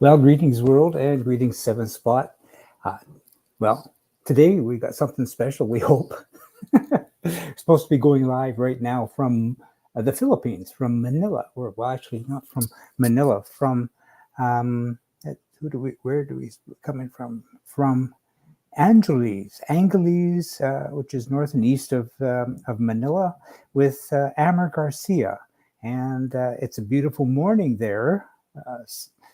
Well, greetings, world, and greetings, Seven Spot. Uh, well, today we got something special, we hope. We're supposed to be going live right now from the Philippines, from Manila, or well, actually not from Manila, from where do we coming from? From Angeles, which is north and east of Manila, with Amer Garcia, and it's a beautiful morning there.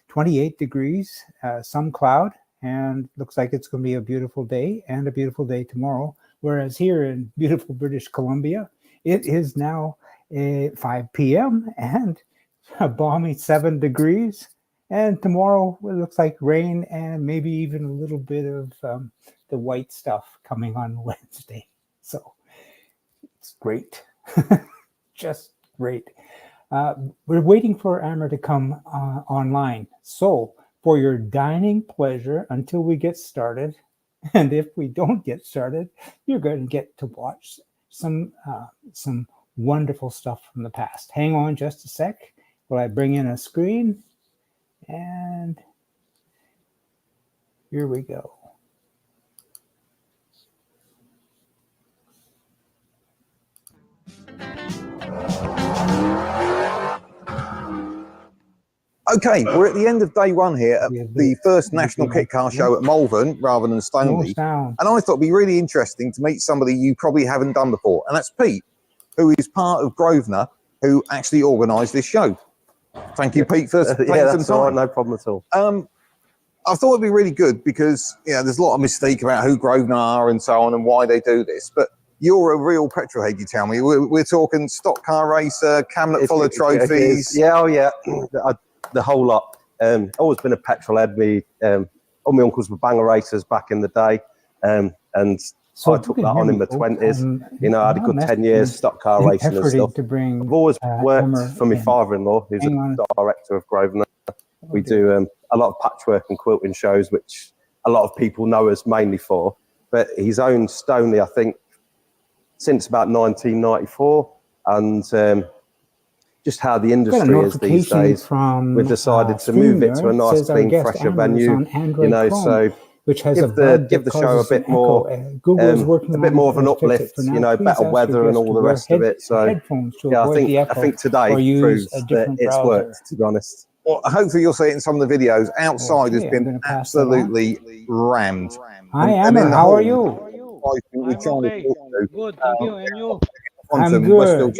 28 degrees, some cloud, and looks like it's going to be a beautiful day and a beautiful day tomorrow. Whereas here in beautiful British Columbia, it is now 5 p.m. and a balmy 7 degrees. And tomorrow it looks like rain and maybe even a little bit of the white stuff coming on Wednesday. So it's great, just great. We're waiting for Amer to come online. So for your dining pleasure until we get started, and if we don't get started, you're going to get to watch some wonderful stuff from the past. Hang on just a sec while I bring in a screen, and here we go. Okay, we're at the end of day one here at the first National Kit Car Show at Malvern rather than Stoneleigh. And I thought it'd be really interesting to meet somebody you probably haven't done before. And that's Pete, who is part of Grosvenor, who actually organised this show. Thank you, Pete, for taking some time. All right, no problem at all. I thought it'd be really good because there's a lot of mystique about who Grosvenor are and so on and why they do this. But you're a real petrol head, you tell me. We're talking stock car racer, cabinet full of trophies. The whole lot. Always been a petrol head. All my uncles were banger racers back in the day, and so I took that on in my 20s. I had a good 10 years stock car racing and stuff. I've always worked for my father-in-law, who's a director of Grosvenor. We do a lot of patchwork and quilting shows, which a lot of people know us mainly for. But he's owned Stoneleigh, I think, since about 1994, and just how the industry is these days. We've decided to move it to a nice, clean, fresher venue. Which has give the show a bit more, a bit more of an uplift. Better weather and all the rest of it. So I think today proves that it's worked. To be honest. Well, hopefully you'll see it in some of the videos. Outside has been absolutely rammed. Hi, Amer. How are you? I'm okay. Good, thank you. And you? I'm good.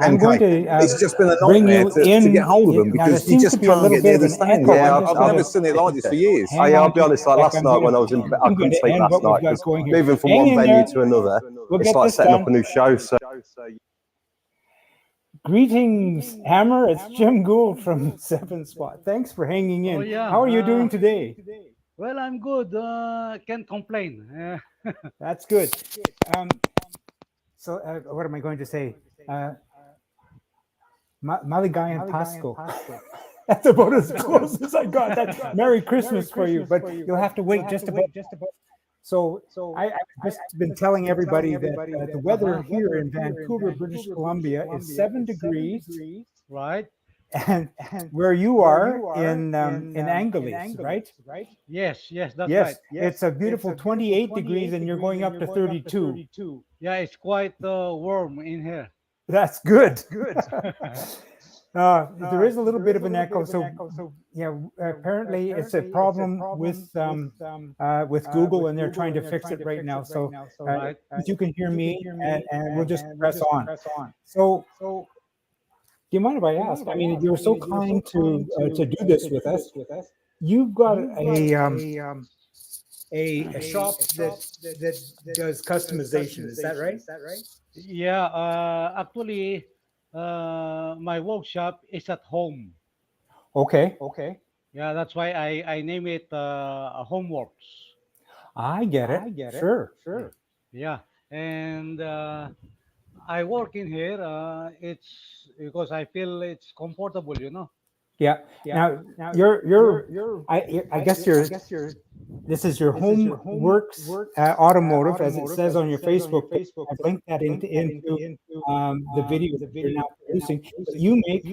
I'm going to it's just been a nightmare to get hold of them because you just can't get near the stand. I've never seen it like this for years. I'll be honest, like last night when I was in bed, I couldn't sleep last night because moving from one venue to another, it's like setting up a new show. So. Greetings, Amer. It's Jim Gould from Seven Spot. Thanks for hanging in. How are you doing today? Well, I'm good. Can't complain. That's good. So what am I going to say? Maligayang Pasko. That's about as close as I got. That's Merry Christmas for you, but you'll have to wait just about. So I've just been telling everybody that the weather here in Vancouver, British Columbia, is 7 degrees. Right. And where you are in Angeles, right? Yes, that's right. It's a beautiful 28 degrees, and you're going up to 32. Yeah, it's quite warm in here. That's good. There is a little bit of an echo. So apparently it's a problem with Google, and they're trying to fix it right now. So you can hear me, and we'll just press on. So. Do you mind if I ask? I mean, you're so kind to do this with us. You've got a shop that does customization. Is that right? Yeah. Actually, my workshop is at home. Okay. Yeah, that's why I name it Homeworks. I get it. Sure. Yeah, and I work in here. It's because I feel it's comfortable, Yeah. Now I guess this is your home works automotive, as it says on your Facebook page. I've linked that into the video that you're now producing. But you make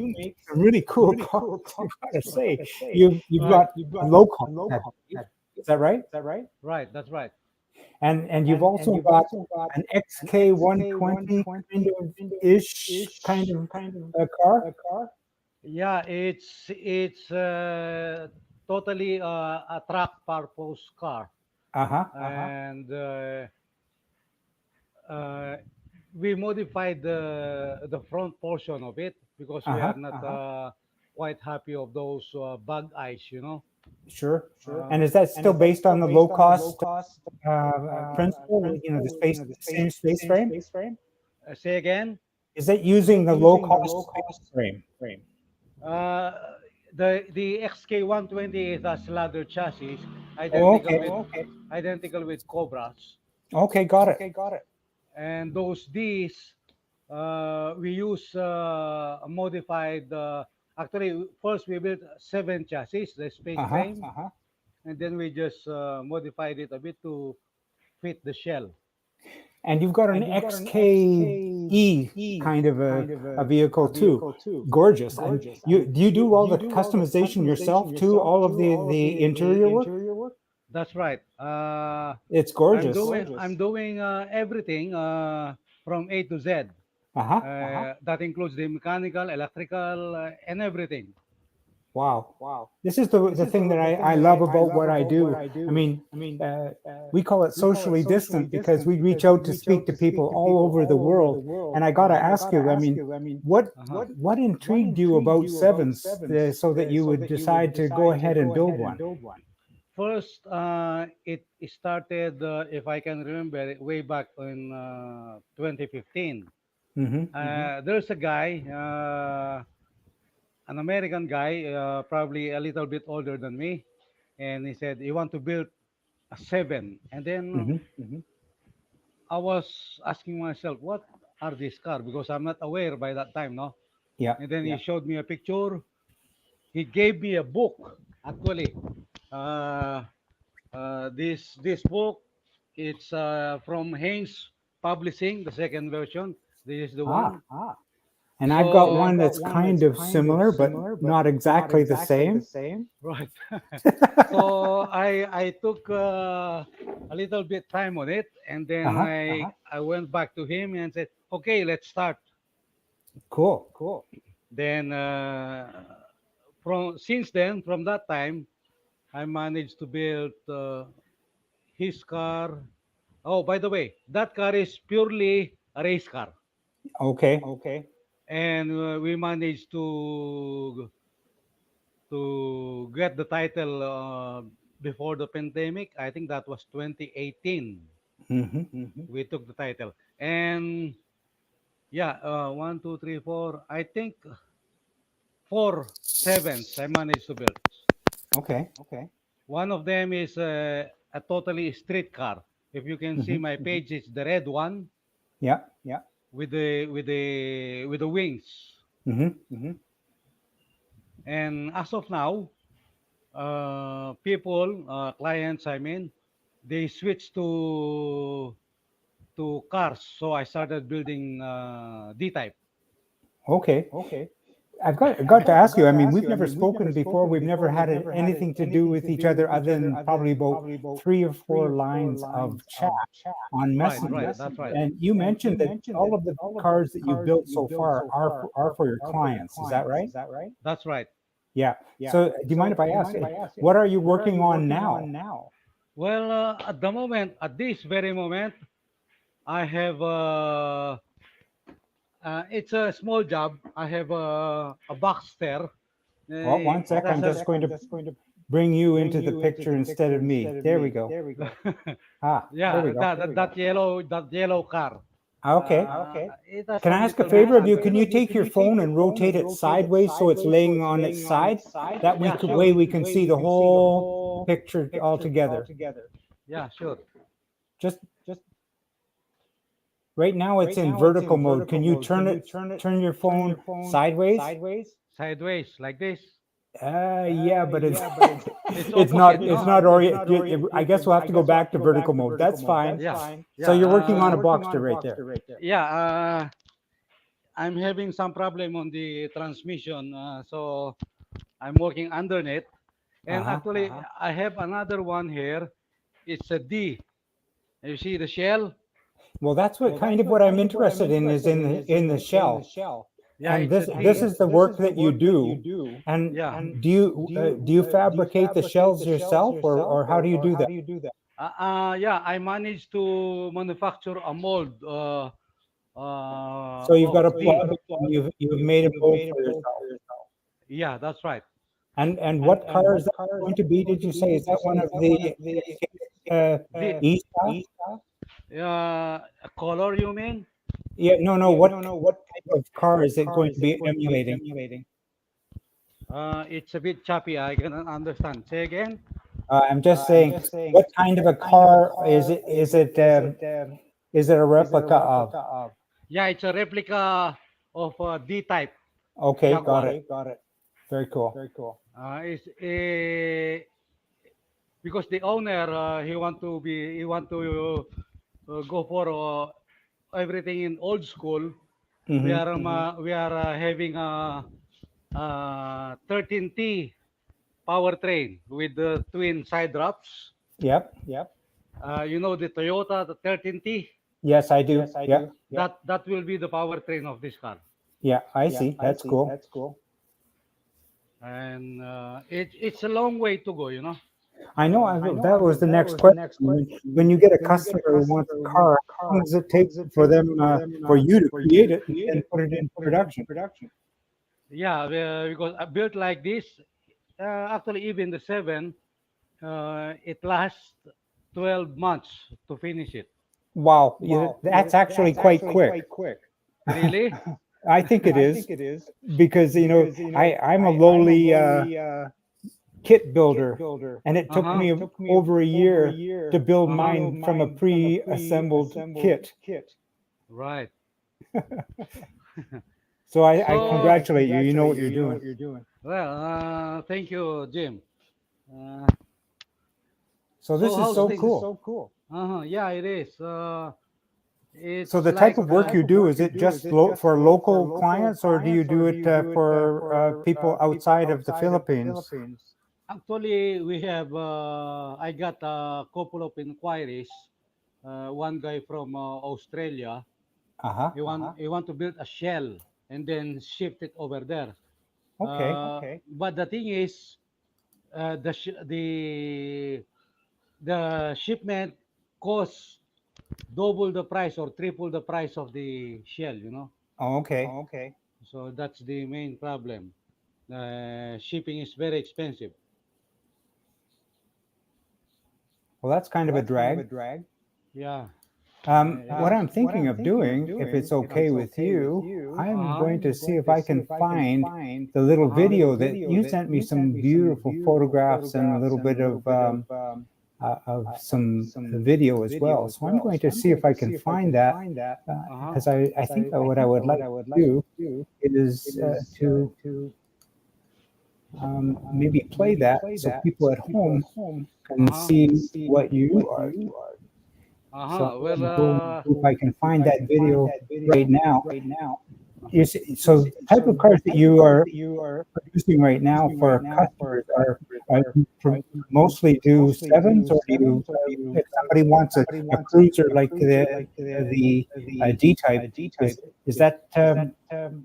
some really cool cars. I gotta say, you've Right. got a local. Is that right? Right, that's right. And you've also got an XK 120 kind of a car. Yeah, it's totally a track purpose car, and uh, we modified the front portion of it because we are not quite happy of those bug eyes, you know. Sure. And is that still based on the low cost principle? You know, the same space frame. Say again. Is it using the low cost space frame? Uh, the XK120 is a slather chassis, Oh, identical with Cobras, okay, got it. and those Ds we use a modified. Actually, first we built 7 chassis, the space frame, and then we just modified it a bit to fit the shell. And you've got an XKE kind of a vehicle too. Gorgeous. And do you do all the customization yourself too? All of the interior work? That's right. It's gorgeous. I'm doing everything from A to Z. That includes the mechanical, electrical, and everything. Wow. This is the thing that I love about what I do. I mean, we call it socially distant because we reach out to speak to people all over the world. And I got to ask you, I mean, what intrigued you about sevens so that you would decide to go ahead and build one? First, it started, if I can remember, way back in 2015. There's a guy, an American guy, probably a little bit older than me, and he said he want to build a 7. And then I was asking myself, what are these cars? Because I'm not aware by that time, no? Yeah. And then he showed me a picture. He gave me a book, actually. This book, it's from Haynes Publishing, the second version. This is the one. And I've got one that's kind of similar, but not exactly the same. Right. So I took a little bit time on it, and then I went back to him and said, okay, let's start. Cool. Then from that time, I managed to build his car. Oh, by the way, that car is purely a race car. Okay. And we managed to get the title before the pandemic. I think that was 2018. We took the title, and yeah, 1, 2, 3, 4. I think 4 sevens I managed to build. Okay. One of them is a totally street car. If you can see my page, it's the red one. Yeah. With the wings. And as of now, clients, I mean, they switched to cars. So I started building D-type. Okay. I've got to ask you. I mean, we've never spoken before. We've never had anything to do with each other other than probably about 3 or 4 lines of chat on Messenger. Right, that's right. And you mentioned that all of the cars that you've built so far are for your clients. Is that right? That's right. Yeah. So, do you mind if I ask, what are you working on now? Well, at the moment, at this very moment, I have it's a small job. I have a Boxster. Well, one sec. I'm just going to bring you into the picture instead of me. There we go. Yeah, there we go. that yellow car. Okay. Can I ask a favor of you? Can you take your phone and rotate it sideways so it's laying on its side? That way we can see the whole picture all together. Yeah, sure. Just right now it's in vertical mode. Can you turn your phone sideways? Sideways, like this. Yeah, but it's It's it's opposite, not no? I guess we'll have to go back to vertical mode. That's fine. Yeah, So yeah, you're working on a Boxster right there. yeah. I'm having some problem on the transmission, so I'm working underneath. And Uh-huh. actually, I have another one here. It's a D. You see the shell? Well, that's what kind of what I'm interested in is in the shell. Yeah, And it's a this D. is the work that you do. And Yeah. do you fabricate the shells yourself, or how do you do that? Yeah, I managed to manufacture a mold So you've got of a D. plug and you've made a mold for yourself. Yeah, that's right. And what car is that going to be? Did you say is that one of the D. E style? A color, you mean? Yeah, no. What type of car is it going to be emulating? It's a bit choppy. I cannot understand. Say again. I'm just saying, what kind of a car is it? Is it a replica of? Yeah, it's a replica of D type Okay, got Jaguar. it. Very cool. It's a because the owner he want to go for everything in old school. Hmm. We are having a 13T powertrain with the twin side drops. Yep. You know the Toyota the 13T. Yes, I do. Yep. That will be the powertrain of this car, Yeah, I see. That's cool. and it's a long way to go. You know. I know. That was the next question. When you get a customer who wants a car, how long does it take for them for you to create it and then put it into production? Yeah, because built like this, actually even the 7, it lasts 12 months to finish it. Wow, that's actually quite quick. Really? I think it is because I'm a lowly kit builder, and it took Uh-huh. me over a year to build mine from a pre-assembled kit. Right. So I So, congratulate you. You know what you're doing. well, thank you, Jim. Uh, So so this is how's so things? cool. Yeah, it is. So It's the type like of work you do, is it just for local clients, or do you do it for people outside of the Philippines? actually we have. I got a couple of inquiries. One guy from Australia. Uh-huh. He want to build a shell and then shift it over there. Okay. But the thing is, the shipment costs double the price or triple the price of the shell. You know, Oh, okay. so that's the main problem. Shipping is very expensive. Well, that's kind of a drag. Yeah. It What is. I'm thinking of doing, if it's okay with you, I'm Uh-huh. going to see if I can find the little Uh-huh. video that you sent me some beautiful photographs and a little bit of some video as well. So I'm going to see if I can find that Uh-huh. because I think what I would like to do is to maybe play that so people at home can Uh-huh. see what you are. So Uh-huh. I'm Well, going to see if I can find that video right now. You see, so the type of cars that you are producing right now for customers are mostly do sevens, or do you, if somebody wants a cruiser like the D type, is that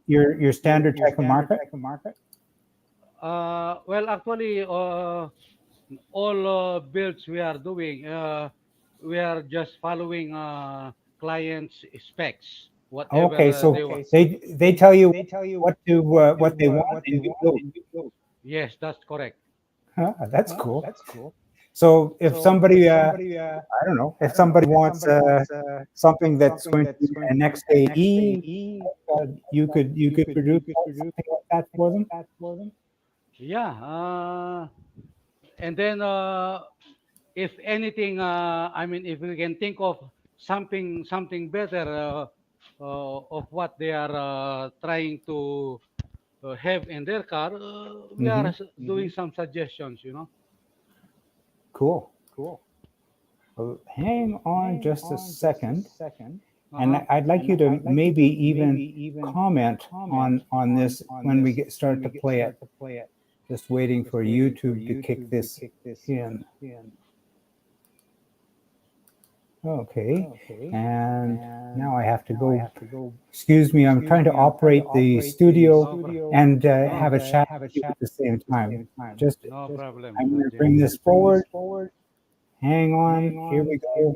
your standard type of market? well, actually, all builds we are doing, we are just following clients' specs, whatever Okay, so they want. they tell you what they want and you build. Yes, that's correct. Huh, that's cool. So if somebody, I don't know, if somebody wants something that's going to be an XAE, you could produce something like that for them. Yeah. And then, if anything, I mean, if we can think of something better of what they are trying to have in their car, we are doing some suggestions, Cool. Well, hang on just a second. And I'd like you to maybe even comment on this when we start to play it. Just waiting for YouTube to kick this in. Okay, and now I have to go. Excuse me, I'm trying to operate the studio and have a chat with you at the same time. No problem. I'm going to bring this forward. Hang on, here we go.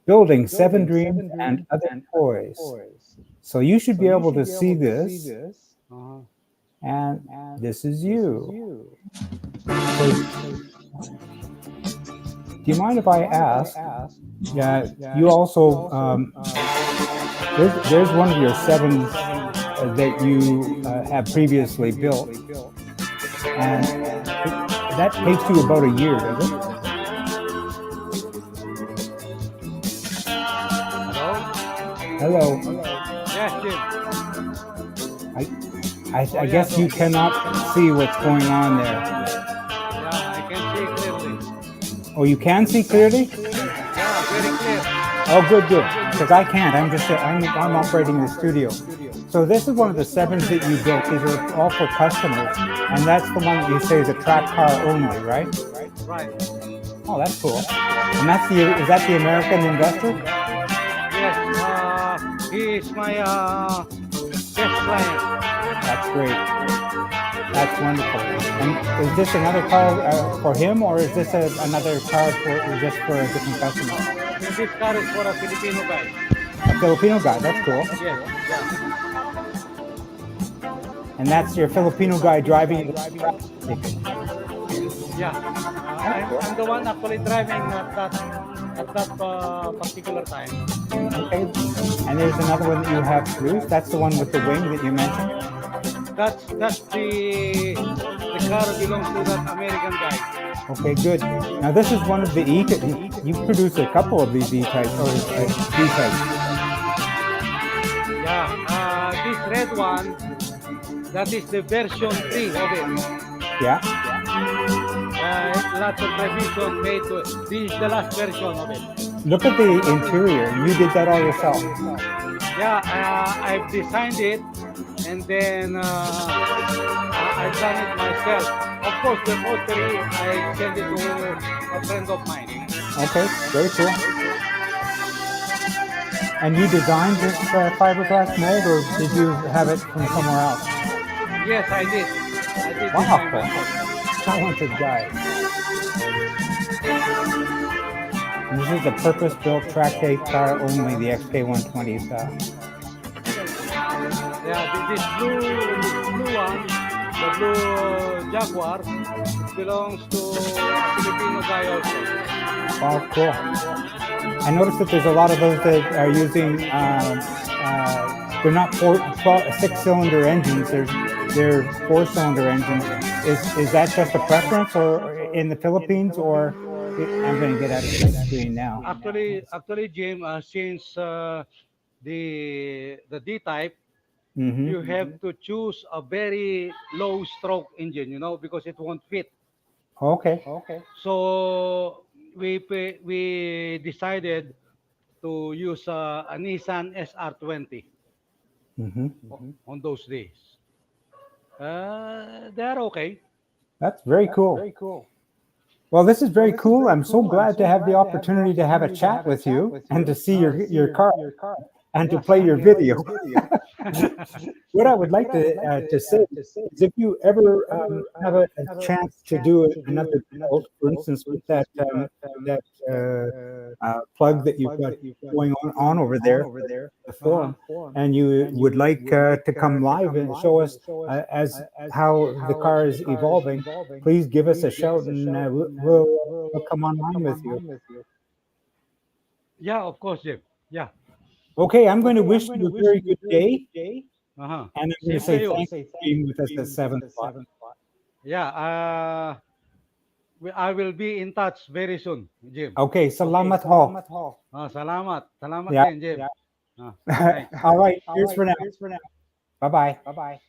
Building 7 Dreams and Other Toys. So you should be able to see this, and this is you. So, do you mind if I ask? You also there's one of your 7s that you have previously built, and that takes you about a year, does it? Hello. Yes, Jim. I guess you cannot see what's going on there. Yeah, I can see clearly. Oh, you can see clearly? Yeah, very clear. Oh, good. Because I can't. I'm operating the studio. So this is one of the 7s that you built. These are all for customers, and that's the one that you say is a track car only, right? Right. Oh, that's cool. And is that the American investor? Yes. He is my best client. That's great. That's wonderful. And is this another car for him, or is this another car just for a different customer? This car is for a Filipino guy. A Filipino guy. That's cool. Yes. Yeah. And that's your Filipino guy driving. Yeah. I'm the one actually driving at that particular time. Okay. And there's another one that you have produced. That's the one with the wing that you mentioned. That's the car belongs to that American guy. Okay, good. Now this is one of the you produced a couple of these E-types or D-types. Yeah. This red one, that is the version 3 of it. Yeah. Lots of revision made to it. This is the last version of it. Look at the interior. You did that all yourself. Yeah, I've designed it, and then I've done it myself. Of course, the pottery, I sent it to a friend of mine. Okay, very cool. And you designed this fiberglass mold, or did you have it from somewhere else? Yes, I did. Wow, talented guy. And this is a purpose-built track day car only, the XK120 style. Yeah, this blue one, the blue Jaguar, it belongs to a Filipino guy also. Oh, cool. I noticed that there's a lot of those that are using, they're not 6-cylinder engines, they're 4-cylinder engines. Is that just a preference or in the Philippines, or I'm going to get out of the screen now. Actually, Jim, since the D-type, you have to choose a very low stroke engine, because it won't fit. Okay. So we decided to use a Nissan SR20 on those days. They're okay. That's very cool. Well, this is very cool. I'm so glad to have the opportunity to have a chat with you and to see your car and to play your video. What I would like to say is if you ever have a chance to do another build, for instance, with that plug that you've got going on over there, the forum, and you would like to come live and show us as how the car is evolving, please give us a shout and we'll come online with you. Yeah, of course, Jim. Yeah. Okay, I'm going to wish you a very good day. And I'm going to say thanks for being with us at 7 o'clock. Yeah, I will be in touch very soon, Jim. Okay, salamat ho. Salamat. Salamat Yeah. din, Jim. All right, here's for now. Bye-bye. Bye.